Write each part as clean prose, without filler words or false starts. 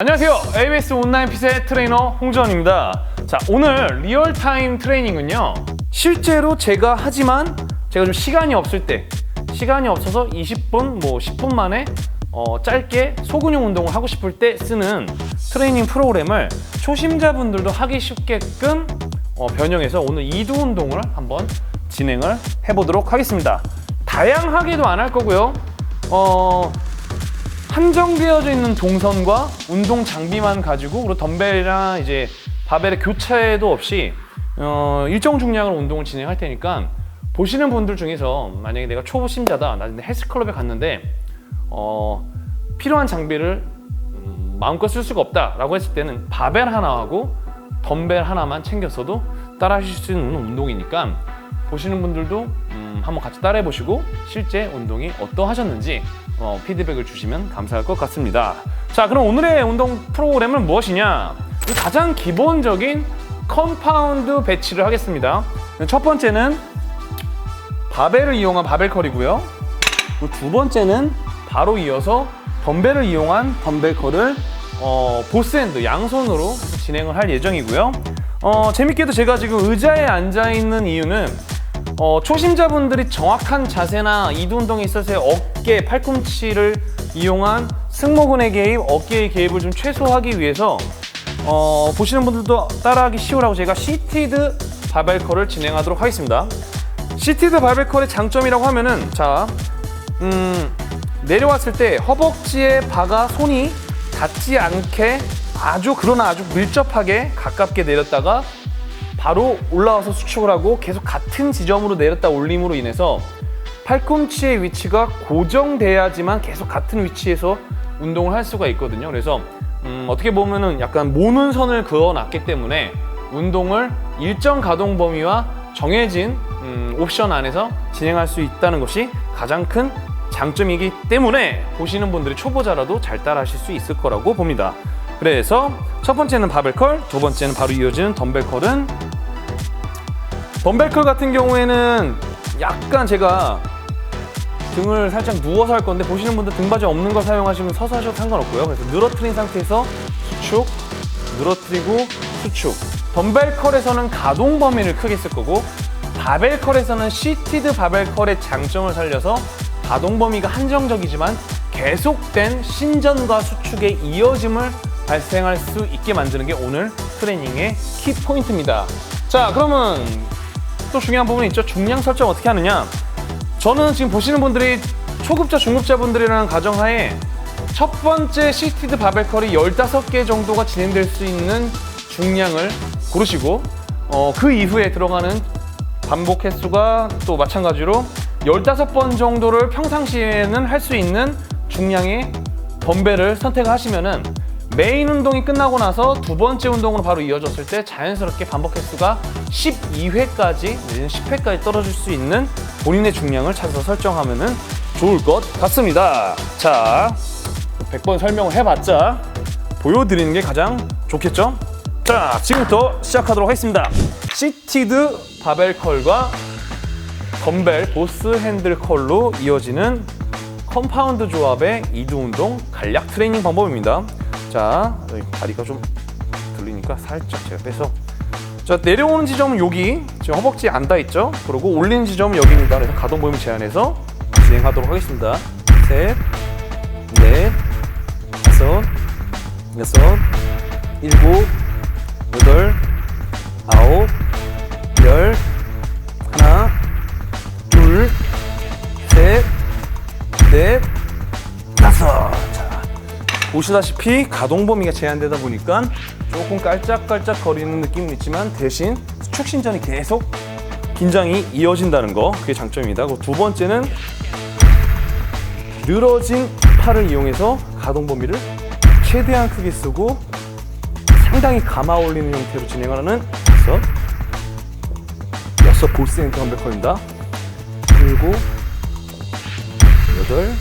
안녕하세요. ABS 온라인 핏의 트레이너 홍지원입니다. 자, 오늘 리얼타임 트레이닝은요, 실제로 제가 하지만 제가 좀 시간이 없을 때, 시간이 없어서 20분, 10분 만에 짧게 소근육 운동을 하고 싶을 때 쓰는 트레이닝 프로그램을 초심자분들도 하기 쉽게끔 변형해서 오늘 이두 운동을 한번 진행을 해보도록 하겠습니다. 다양하게도 안 할 거고요. 한정되어져 있는 동선과 운동 장비만 가지고, 그리고 덤벨이나 이제 바벨의 교차도 없이 일정 중량으로 운동을 진행할 테니까, 보시는 분들 중에서 만약에 내가 초심자다, 나 헬스클럽에 갔는데 필요한 장비를 마음껏 쓸 수가 없다 라고 했을 때는 바벨 하나하고 덤벨 하나만 챙겼어도 따라 하실 수 있는 운동이니까, 보시는 분들도 한번 같이 따라해 보시고 실제 운동이 어떠하셨는지 피드백을 주시면 감사할 것 같습니다. 자, 그럼 오늘의 운동 프로그램은 무엇이냐? 가장 기본적인 컴파운드 배치를 하겠습니다. 첫 번째는 바벨을 이용한 바벨 컬이고요. 두 번째는 바로 이어서 덤벨을 이용한 덤벨 컬을 보스핸드 양손으로 진행을 할 예정이고요. 재밌게도 제가 지금 의자에 앉아 있는 이유는 초심자분들이 정확한 자세나 이두 운동에 있어서의 어깨, 팔꿈치를 이용한 승모근의 개입, 어깨의 개입을 좀 최소화하기 위해서 보시는 분들도 따라하기 쉬우라고 제가 시티드 바벨 컬을 진행하도록 하겠습니다. 시티드 바벨 컬의 장점이라고 하면은, 자, 내려왔을 때 허벅지에 박아 손이 닿지 않게 아주 밀접하게 가깝게 내렸다가 바로 올라와서 수축을 하고 계속 같은 지점으로 내렸다 올림으로 인해서 팔꿈치의 위치가 고정돼야지만 계속 같은 위치에서 운동을 할 수가 있거든요. 그래서 어떻게 보면은 약간 모는 선을 그어놨기 때문에 운동을 일정 가동 범위와 정해진 옵션 안에서 진행할 수 있다는 것이 가장 큰 장점이기 때문에 보시는 분들이 초보자라도 잘 따라 하실 수 있을 거라고 봅니다. 그래서 첫 번째는 바벨 컬, 두 번째는 바로 이어지는 덤벨 컬은, 덤벨 컬 같은 경우에는 약간 제가 등을 살짝 누워서 할 건데, 보시는 분들 등받이 없는 거 사용하시면 서서 하셔도 상관없고요. 그래서 늘어뜨린 상태에서 수축, 늘어뜨리고 수축. 덤벨 컬에서는 가동 범위를 크게 쓸 거고, 바벨 컬에서는 시티드 바벨 컬의 장점을 살려서 가동 범위가 한정적이지만 계속된 신전과 수축의 이어짐을 발생할 수 있게 만드는 게 오늘 트레이닝의 키 포인트입니다. 자, 그러면 또 중요한 부분이 있죠. 중량 설정 어떻게 하느냐. 저는 지금 보시는 분들이 초급자, 중급자 분들이라는 가정하에 첫 번째 시티드 바벨 컬이 15개 정도가 진행될 수 있는 중량을 고르시고, 그 이후에 들어가는 반복 횟수가 또 마찬가지로 15번 정도를 평상시에는 할 수 있는 중량의 덤벨을 선택하시면은 메인 운동이 끝나고 나서 두 번째 운동으로 바로 이어졌을 때 자연스럽게 반복 횟수가 12회까지 내지는 10회까지 떨어질 수 있는 본인의 중량을 찾아서 설정하면은 좋을 것 같습니다. 자, 100번 설명을 해봤자 보여드리는 게 가장 좋겠죠? 자, 지금부터 시작하도록 하겠습니다. 시티드 바벨 컬과 덤벨 보스 핸들 컬로 이어지는 컴파운드 조합의 이두 운동 간략 트레이닝 방법입니다. 자, 다리가 좀 들리니까 살짝 제가 빼서, 자, 내려오는 지점은 여기 지금 허벅지에 앉아 있죠. 그리고 올리는 지점은 여기입니다. 그래서 가동 범위 제한해서 진행하도록 하겠습니다. 셋, 넷, 다섯, 여섯, 일곱, 여덟, 아홉, 열, 하나, 둘, 셋, 넷, 다섯. 자, 보시다시피 가동 범위가 제한되다 보니까 조금 깔짝깔짝 거리는 느낌은 있지만 대신 수축 신전이 계속 긴장이 이어진다는 거, 그게 장점입니다. 그리고 두 번째는 늘어진 팔을 이용해서 가동 범위를 최대한 크게 쓰고 상당히 감아 올리는 형태로 진행을 하는 여섯 보스 핸드 덤벨 컬입니다. 일곱, 여덟,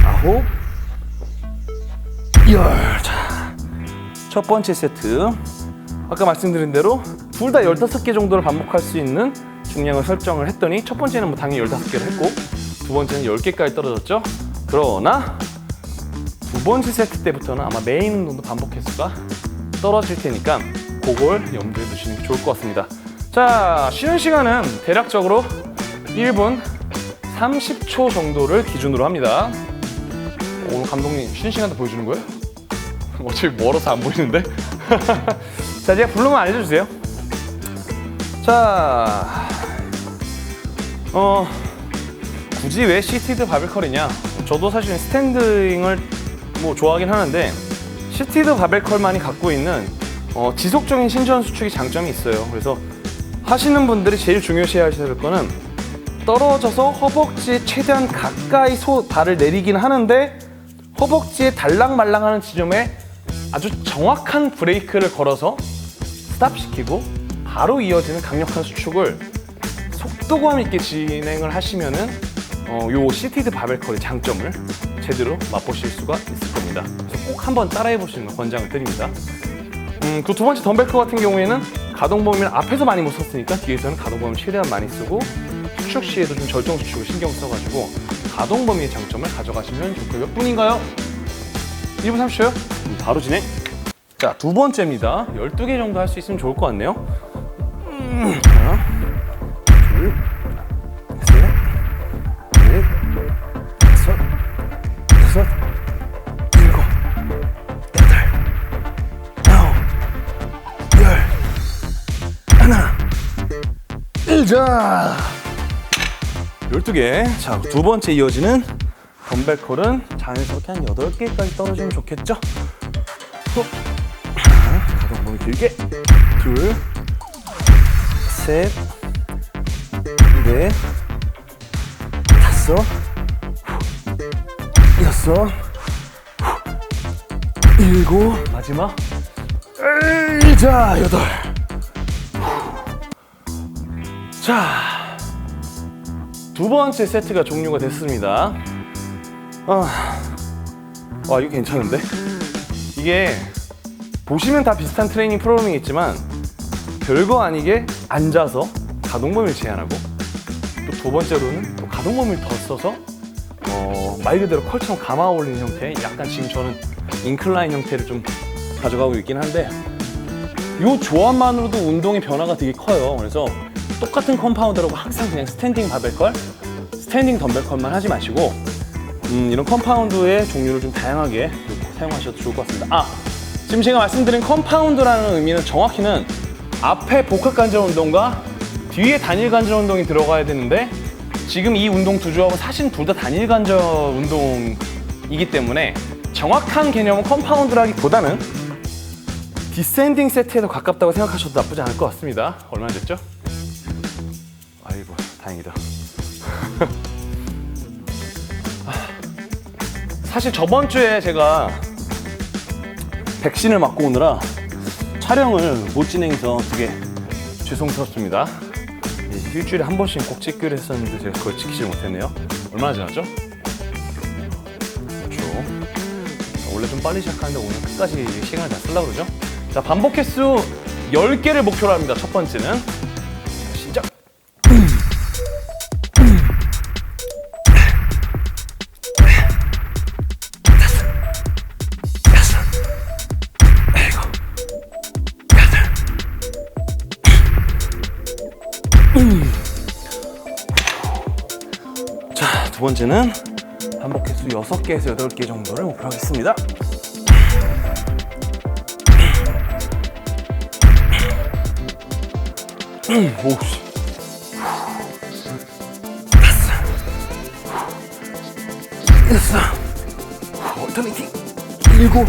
아홉, 열. 자, 첫 번째 세트. 아까 말씀드린 대로 둘 다 15개 정도를 반복할 수 있는 중량을 설정을 했더니, 첫 번째는 당연히 15개를 했고 두 번째는 10개까지 떨어졌죠. 그러나 두 번째 세트 때부터는 아마 메인 운동도 반복 횟수가 떨어질 테니까 그걸 염두에 두시는 게 좋을 것 같습니다. 자, 쉬는 시간은 대략적으로 1분 30초 정도를 기준으로 합니다. 오늘 감독님 쉬는 시간도 보여주는 거예요? 어차피 멀어서 안 보이는데? 자, 제가 부르면 알려주세요. 자, 굳이 왜 시티드 바벨컬이냐? 저도 사실 스탠딩을 뭐 좋아하긴 하는데 시티드 바벨컬만이 갖고 있는 지속적인 신전 수축이 장점이 있어요. 그래서 하시는 분들이 제일 중요시 하셔야 될 거는 떨어져서 허벅지에 최대한 가까이 발을 내리긴 하는데 허벅지에 달랑말랑하는 지점에 아주 정확한 브레이크를 걸어서 스탑시키고 바로 이어지는 강력한 수축을 속도감 있게 진행을 하시면은 요 시티드 바벨컬의 장점을 제대로 맛보실 수가 있을 겁니다. 그래서 꼭 한번 따라해 보시는 걸 권장을 드립니다. 그 두 번째 덤벨커 같은 경우에는 가동 범위를 앞에서 많이 못 썼으니까 뒤에서는 가동 범위를 최대한 많이 쓰고 수축 시에도 좀 절정 수축을 신경 써가지고 가동 범위의 장점을 가져가시면 좋고요. 몇 분인가요? 1분 30초요? 바로 진행. 자, 두 번째입니다. 12개 정도 할 수 있으면 좋을 것 같네요. 하나, 둘, 셋, 넷, 다섯, 여섯, 일곱, 여덟, 아홉, 열. 하나, 자, 12개. 자, 두 번째 이어지는 덤벨컬은 자연스럽게 한 8개까지 떨어지면 좋겠죠? 하나, 가동 범위 길게. 둘, 셋, 넷, 다섯, 여섯, 일곱, 마지막. 자, 8. 자, 두 번째 세트가 종료가 됐습니다. 와, 이거 괜찮은데? 이게 보시면 다 비슷한 트레이닝 프로그램이겠지만 별거 아니게 앉아서 가동 범위를 제한하고 또 두 번째로는 또 가동 범위를 더 써서 말 그대로 컬처럼 감아 올리는 형태, 약간 지금 저는 인클라인 형태를 좀 가져가고 있긴 한데 이 조합만으로도 운동의 변화가 되게 커요. 그래서 똑같은 컴파운드라고 항상 그냥 스탠딩 바벨컬, 스탠딩 덤벨컬만 하지 마시고 이런 컴파운드의 종류를 좀 다양하게 사용하셔도 좋을 것 같습니다. 지금 제가 말씀드린 컴파운드라는 의미는 정확히는 앞에 복합 관절 운동과 뒤에 단일 관절 운동이 들어가야 되는데 지금 이 운동 두 조합은 사실 둘 다 단일 관절 운동이기 때문에 정확한 개념은 컴파운드라기보다는 디센딩 세트에 더 가깝다고 생각하셔도 나쁘지 않을 것 같습니다. 얼마나 됐죠? 아이고, 다행이다. 사실 저번 주에 제가 백신을 맞고 오느라 촬영을 못 진행해서 되게 죄송스럽습니다. 일주일에 한 번씩 꼭 찍기로 했었는데 제가 그걸 지키지 못했네요. 얼마나 지났죠? 그렇죠. 원래 좀 빨리 시작하는데 오늘 끝까지 시간을 다 쓰려고 그러죠? 자, 반복 횟수 10개를 목표로 합니다. 첫 번째는. 자, 시작! 자, 두 번째는 반복 횟수 6개에서 8개 정도를 목표로 하겠습니다. 오씨. 됐어. 얼터네이팅. 7, 8.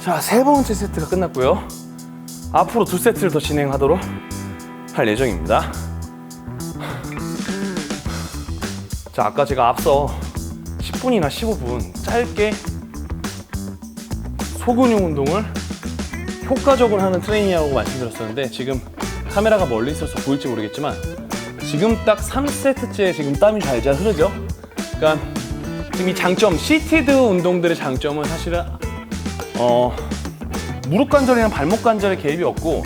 자, 세 번째 세트가 끝났고요. 앞으로 두 세트를 더 진행하도록 할 예정입니다. 자, 아까 제가 앞서 10분이나 15분 짧게 소근육 운동을 효과적으로 하는 트레이닝이라고 말씀드렸었는데 지금 카메라가 멀리 있어서 보일지 모르겠지만 지금 딱 3세트째 지금 땀이 잘잘 흐르죠? 그러니까 지금 이 장점, 시티드 운동들의 장점은 사실은 무릎 관절이랑 발목 관절에 개입이 없고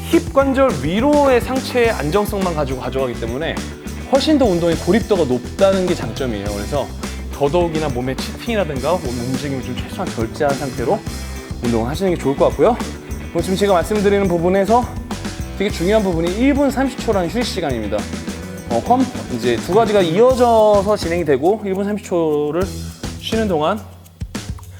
힙 관절 위로의 상체의 안정성만 가지고 가져가기 때문에 훨씬 더 운동의 고립도가 높다는 게 장점이에요. 그래서 더더욱이나 몸의 치팅이라든가 몸 움직임을 좀 최소한 절제한 상태로 운동을 하시는 게 좋을 것 같고요. 지금 제가 말씀드리는 부분에서 되게 중요한 부분이 1분 30초라는 휴식 시간입니다. 이제 두 가지가 이어져서 진행이 되고 1분 30초를 쉬는 동안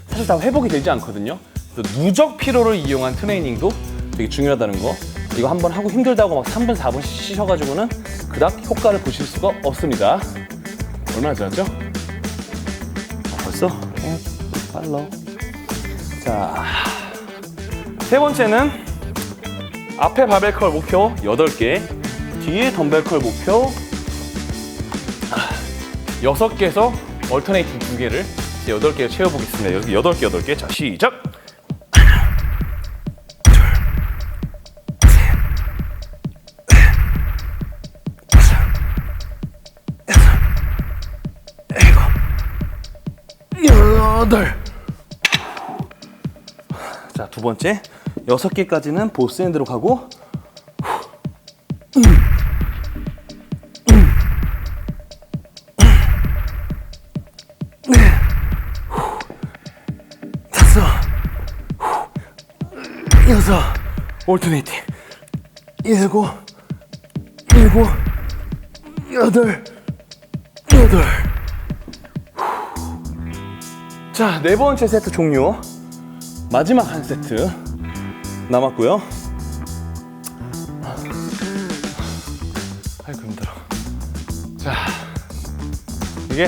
사실 다 회복이 되지 않거든요. 누적 피로를 이용한 트레이닝도 되게 중요하다는 거. 이거 한번 하고 힘들다고 막 3분, 4분 쉬셔가지고는 그닥 효과를 보실 수가 없습니다. 얼마나 지났죠? 벌써? 빨라. 자, 세 번째는 앞에 바벨 컬 목표 8개, 뒤에 덤벨 컬 목표 6개에서 얼터네이팅 2개를 8개를 채워보겠습니다. 8개. 자, 시작! 자, 두 번째 6개까지는 보스핸드로 가고 다섯 여섯 올터네이팅 일곱 여덟 자, 네 번째 세트 종료. 마지막 한 세트 남았고요. 아이고 힘들어. 자, 이게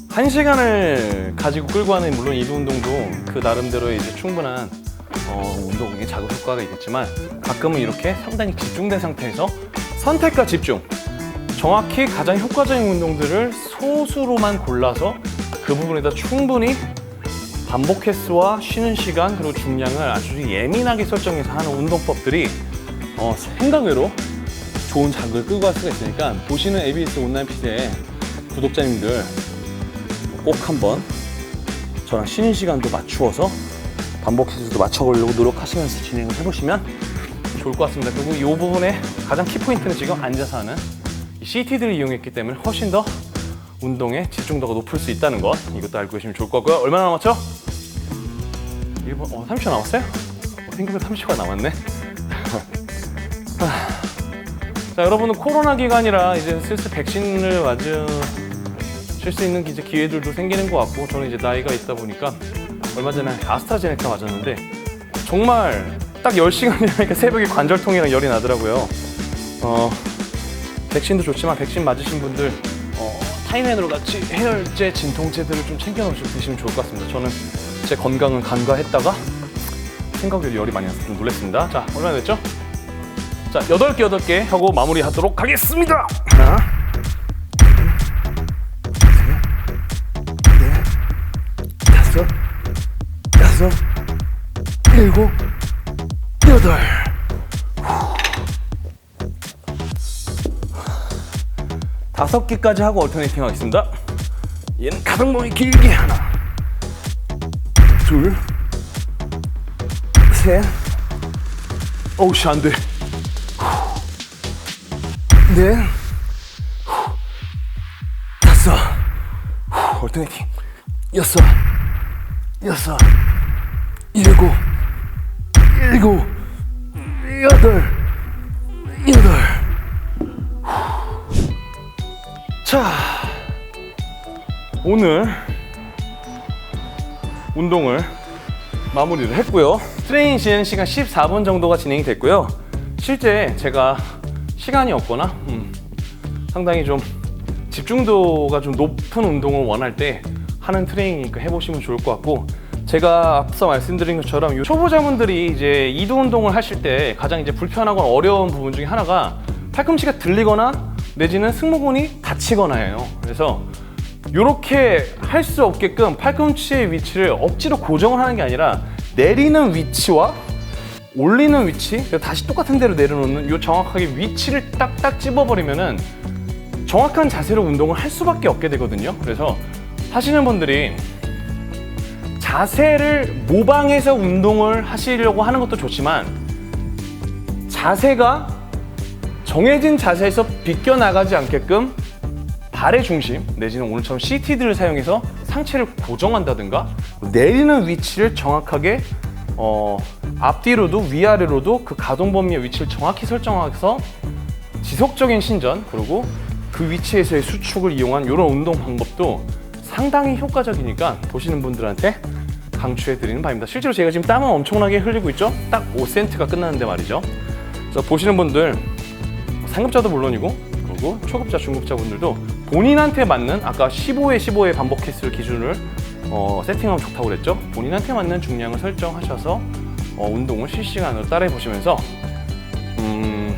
1시간을 가지고 끌고 하는 물론 이두 운동도 그 나름대로 이제 충분한 운동에 자극 효과가 있겠지만 가끔은 이렇게 상당히 집중된 상태에서 선택과 집중, 정확히 가장 효과적인 운동들을 소수로만 골라서 그 부분에다 충분히 반복 횟수와 쉬는 시간 그리고 중량을 아주 예민하게 설정해서 하는 운동법들이 생각외로 좋은 자극을 끌고 갈 수가 있으니까 보시는 ABS 온라인 핏의 구독자님들 꼭 한번 저랑 쉬는 시간도 맞추어서 반복 횟수도 맞춰보려고 노력하시면서 진행을 해보시면 좋을 것 같습니다. 그리고 이 부분에 가장 키포인트는 지금 앉아서 하는 CT들을 이용했기 때문에 훨씬 더 운동의 집중도가 높을 수 있다는 것, 이것도 알고 계시면 좋을 것 같고요. 얼마나 남았죠? 1분, 30초 남았어요? 생각보다 30초가 남았네. 자, 여러분은 코로나 기간이라 이제 슬슬 백신을 맞으실 수 있는 이제 기회들도 생기는 것 같고, 저는 이제 나이가 있다 보니까 얼마 전에 아스트라제네카 맞았는데 정말 딱 10시간이니까 새벽에 관절통이랑 열이 나더라고요. 백신도 좋지만 백신 맞으신 분들 타이레놀 같이 해열제, 진통제들을 좀 챙겨 드시면 좋을 것 같습니다. 저는 제 건강은 간과했다가 생각외로 열이 많이 나서 좀 놀랐습니다. 자, 얼마나 됐죠? 자, 8개 하고 마무리하도록 하겠습니다. 하나, 둘, 셋, 넷, 다섯, 일곱, 여덟. 5개까지 하고 얼터네이팅 하겠습니다. 얘는 가동범위 길게 하나, 둘, 셋, 어우씨 안 돼. 넷, 다섯, 얼터네이팅 여섯, 일곱, 여덟. 자, 오늘 운동을 마무리를 했고요. 트레이닝 진행 시간 14분 정도가 진행이 됐고요. 실제 제가 시간이 없거나 상당히 좀 집중도가 좀 높은 운동을 원할 때 하는 트레이닝이니까 해보시면 좋을 것 같고, 제가 앞서 말씀드린 것처럼 초보자분들이 이제 이두 운동을 하실 때 가장 이제 불편하거나 어려운 부분 중에 하나가 팔꿈치가 들리거나 내지는 승모근이 다치거나예요. 그래서 이렇게 할 수 없게끔 팔꿈치의 위치를 억지로 고정을 하는 게 아니라 내리는 위치와 올리는 위치, 다시 똑같은 데로 내려놓는 이 정확하게 위치를 딱딱 찝어버리면은 정확한 자세로 운동을 할 수밖에 없게 되거든요. 그래서 하시는 분들이 자세를 모방해서 운동을 하시려고 하는 것도 좋지만 자세가 정해진 자세에서 비껴나가지 않게끔 발의 중심 내지는 오늘처럼 CT들을 사용해서 상체를 고정한다든가 내리는 위치를 정확하게 앞뒤로도 위아래로도 그 가동 범위의 위치를 정확히 설정해서 지속적인 신전 그리고 그 위치에서의 수축을 이용한 이런 운동 방법도 상당히 효과적이니까 보시는 분들한테 강추해 드리는 바입니다. 실제로 제가 지금 땀은 엄청나게 흘리고 있죠? 딱 5cm가 끝나는데 말이죠. 그래서 보시는 분들 상급자도 물론이고 그리고 초급자, 중급자 분들도 본인한테 맞는 아까 15회 15회 반복 횟수를 기준을 세팅하면 좋다고 그랬죠? 본인한테 맞는 중량을 설정하셔서 운동을 실시간으로 따라해 보시면서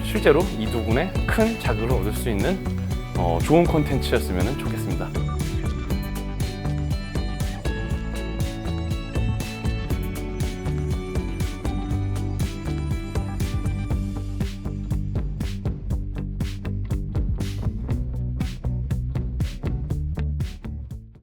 실제로 이 부분에 큰 자극을 얻을 수 있는 좋은 콘텐츠였으면 좋겠습니다.